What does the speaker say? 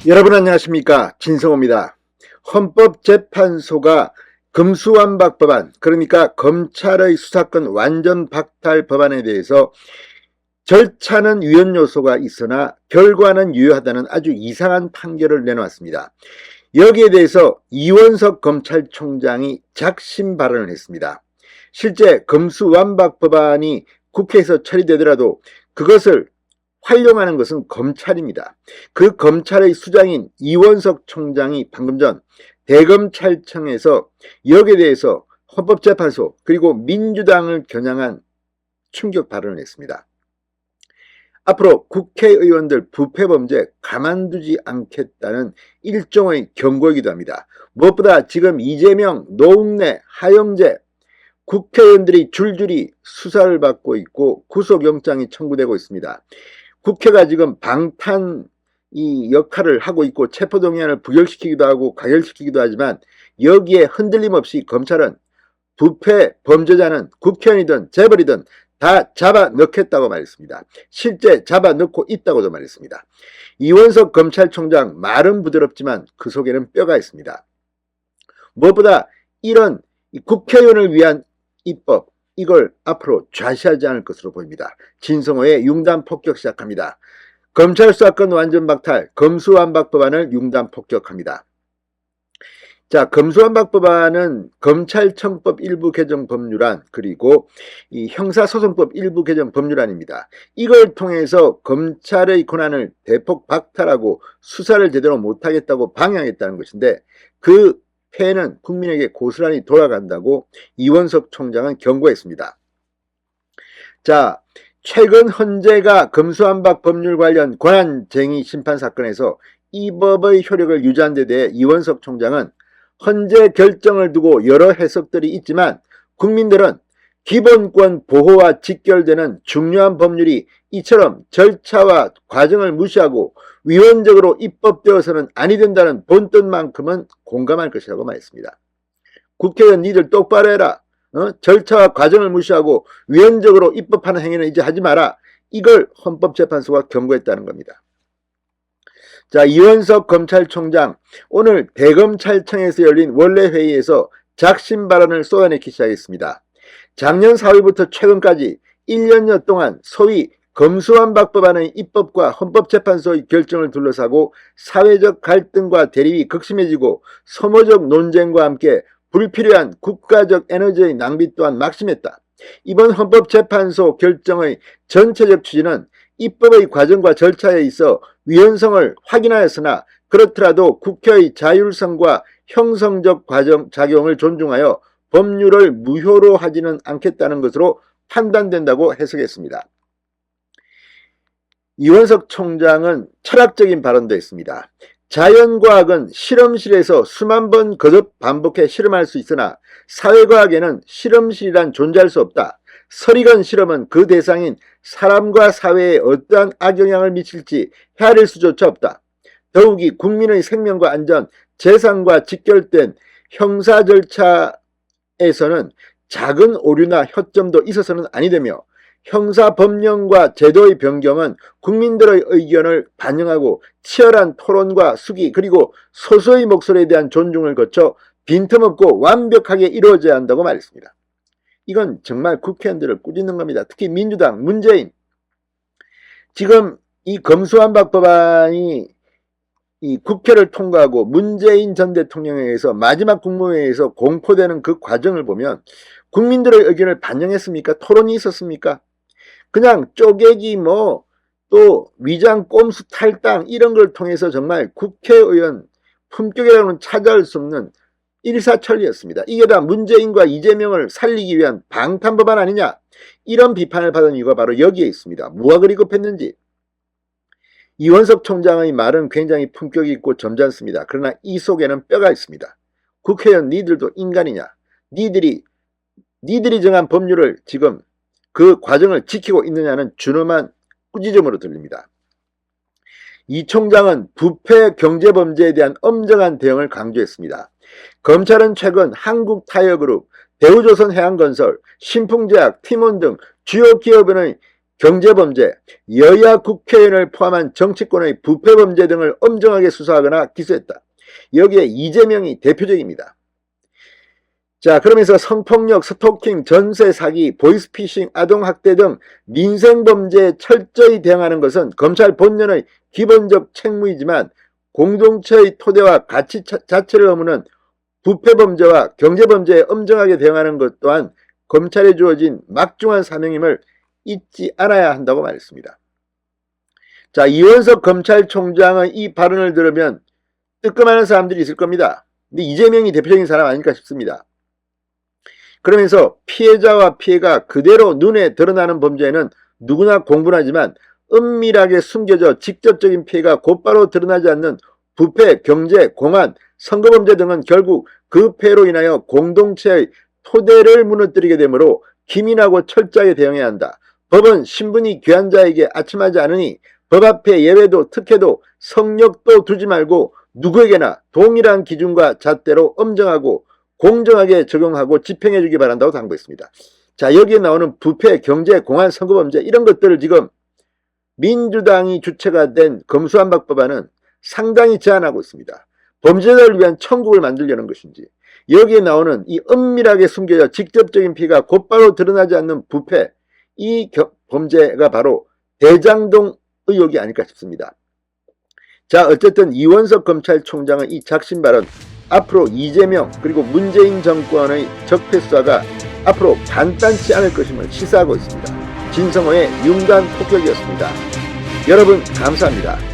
여러분 안녕하십니까, 진성호입니다. 헌법재판소가 금수완박 법안, 그러니까 검찰의 수사권 완전 박탈 법안에 대해서 절차는 위헌 요소가 있으나 결과는 유효하다는 아주 이상한 판결을 내놓았습니다. 여기에 대해서 이원석 검찰총장이 작심 발언을 했습니다. 실제 금수완박 법안이 국회에서 처리되더라도 그것을 활용하는 것은 검찰입니다. 그 검찰의 수장인 이원석 총장이 방금 전 대검찰청에서 여기에 대해서 헌법재판소 그리고 민주당을 겨냥한 충격 발언을 했습니다. 앞으로 국회의원들 부패범죄 가만두지 않겠다는 일종의 경고이기도 합니다. 무엇보다 지금 이재명, 노웅래, 하영재 국회의원들이 줄줄이 수사를 받고 있고 구속영장이 청구되고 있습니다. 국회가 지금 방탄 이 역할을 하고 있고 체포동의안을 부결시키기도 하고 가결시키기도 하지만 여기에 흔들림 없이 검찰은 부패 범죄자는 국회의원이든 재벌이든 다 잡아넣겠다고 말했습니다. 실제 잡아넣고 있다고도 말했습니다. 이원석 검찰총장 말은 부드럽지만 그 속에는 뼈가 있습니다. 무엇보다 이런 국회의원을 위한 입법, 이걸 앞으로 좌시하지 않을 것으로 보입니다. 진성호의 융단 폭격 시작합니다. 검찰 수사권 완전 박탈, 검수완박 법안을 융단 폭격합니다. 자, 검수완박 법안은 검찰청법 일부 개정 법률안 그리고 이 형사소송법 일부 개정 법률안입니다. 이걸 통해서 검찰의 권한을 대폭 박탈하고 수사를 제대로 못하겠다고 방해하겠다는 것인데 그 폐해는 국민에게 고스란히 돌아간다고 이원석 총장은 경고했습니다. 자, 최근 헌재가 검수완박 법률 관련 권한쟁의 심판 사건에서 이 법의 효력을 유지한 데 대해 이원석 총장은 헌재 결정을 두고 여러 해석들이 있지만 국민들은 기본권 보호와 직결되는 중요한 법률이 이처럼 절차와 과정을 무시하고 위헌적으로 입법되어서는 아니 된다는 본뜻만큼은 공감할 것이라고 말했습니다. 국회의원 니들 똑바로 해라. 절차와 과정을 무시하고 위헌적으로 입법하는 행위는 이제 하지 마라. 이걸 헌법재판소가 경고했다는 겁니다. 자, 이원석 검찰총장 오늘 대검찰청에서 열린 원래 회의에서 작심 발언을 쏟아내기 시작했습니다. 작년 4월부터 최근까지 1년여 동안 소위 검수완박 법안의 입법과 헌법재판소의 결정을 둘러싸고 사회적 갈등과 대립이 극심해지고 소모적 논쟁과 함께 불필요한 국가적 에너지의 낭비 또한 막심했다. 이번 헌법재판소 결정의 전체적 취지는 입법의 과정과 절차에 있어 위헌성을 확인하였으나 그렇더라도 국회의 자율성과 형성적 작용을 존중하여 법률을 무효로 하지는 않겠다는 것으로 판단된다고 해석했습니다. 이원석 총장은 철학적인 발언도 했습니다. 자연과학은 실험실에서 수만 번 거듭 반복해 실험할 수 있으나 사회과학에는 실험실이란 존재할 수 없다. 설익은 실험은 그 대상인 사람과 사회에 어떠한 악영향을 미칠지 헤아릴 수조차 없다. 더욱이 국민의 생명과 안전, 재산과 직결된 형사 절차에서는 작은 오류나 허점도 있어서는 아니 되며 형사법령과 제도의 변경은 국민들의 의견을 반영하고 치열한 토론과 수기 그리고 소수의 목소리에 대한 존중을 거쳐 빈틈없고 완벽하게 이루어져야 한다고 말했습니다. 이건 정말 국회의원들을 꾸짖는 겁니다. 특히 민주당, 문재인. 지금 이 검수완박 법안이 이 국회를 통과하고 문재인 전 대통령에 의해서 마지막 국무회의에서 공포되는 그 과정을 보면 국민들의 의견을 반영했습니까? 토론이 있었습니까? 그냥 쪼개기 또 위장 꼼수 탈당 이런 걸 통해서 정말 국회의원 품격이라고는 찾아올 수 없는 일사천리였습니다. 이게 다 문재인과 이재명을 살리기 위한 방탄법안 아니냐, 이런 비판을 받은 이유가 바로 여기에 있습니다. 뭐가 그리 급했는지. 이원석 총장의 말은 굉장히 품격이 있고 점잖습니다. 그러나 이 속에는 뼈가 있습니다. 국회의원 니들도 인간이냐, 니들이 정한 법률을 지금 그 과정을 지키고 있느냐는 준엄한 꾸짖음으로 들립니다. 이 총장은 부패 경제범죄에 대한 엄정한 대응을 강조했습니다. 검찰은 최근 한국타이어그룹, 대우조선해양건설, 신풍제약, 티몬 등 주요 기업의 경제범죄, 여야 국회의원을 포함한 정치권의 부패범죄 등을 엄정하게 수사하거나 기소했다. 여기에 이재명이 대표적입니다. 자, 그러면서 성폭력, 스토킹, 전세 사기, 보이스피싱, 아동학대 등 민생범죄에 철저히 대응하는 것은 검찰 본연의 기본적 책무이지만 공동체의 토대와 가치 자체를 허무는 부패범죄와 경제범죄에 엄정하게 대응하는 것 또한 검찰에 주어진 막중한 사명임을 잊지 않아야 한다고 말했습니다. 자, 이원석 검찰총장의 이 발언을 들으면 뜨끔하는 사람들이 있을 겁니다. 근데 이재명이 대표적인 사람 아닐까 싶습니다. 그러면서 피해자와 피해가 그대로 눈에 드러나는 범죄에는 누구나 공분하지만 은밀하게 숨겨져 직접적인 피해가 곧바로 드러나지 않는 부패, 경제, 공안, 선거범죄 등은 결국 그 폐해로 인하여 공동체의 토대를 무너뜨리게 되므로 기민하고 철저하게 대응해야 한다. 법은 신분이 귀한 자에게 아침하지 않으니 법 앞에 예외도 특혜도 성역도 두지 말고 누구에게나 동일한 기준과 잣대로 엄정하고 공정하게 적용하고 집행해 주기 바란다고 당부했습니다. 자, 여기에 나오는 부패, 경제, 공안, 선거범죄 이런 것들을 지금 민주당이 주체가 된 검수완박법안은 상당히 제한하고 있습니다. 범죄자를 위한 천국을 만들려는 것인지 여기에 나오는 이 은밀하게 숨겨져 직접적인 피해가 곧바로 드러나지 않는 부패 이 범죄가 바로 대장동 의혹이 아닐까 싶습니다. 자, 어쨌든 이원석 검찰총장의 이 작심 발언 앞으로 이재명 그리고 문재인 정권의 적폐수사가 앞으로 간단치 않을 것임을 시사하고 있습니다. 진성호의 융단 폭격이었습니다. 여러분 감사합니다.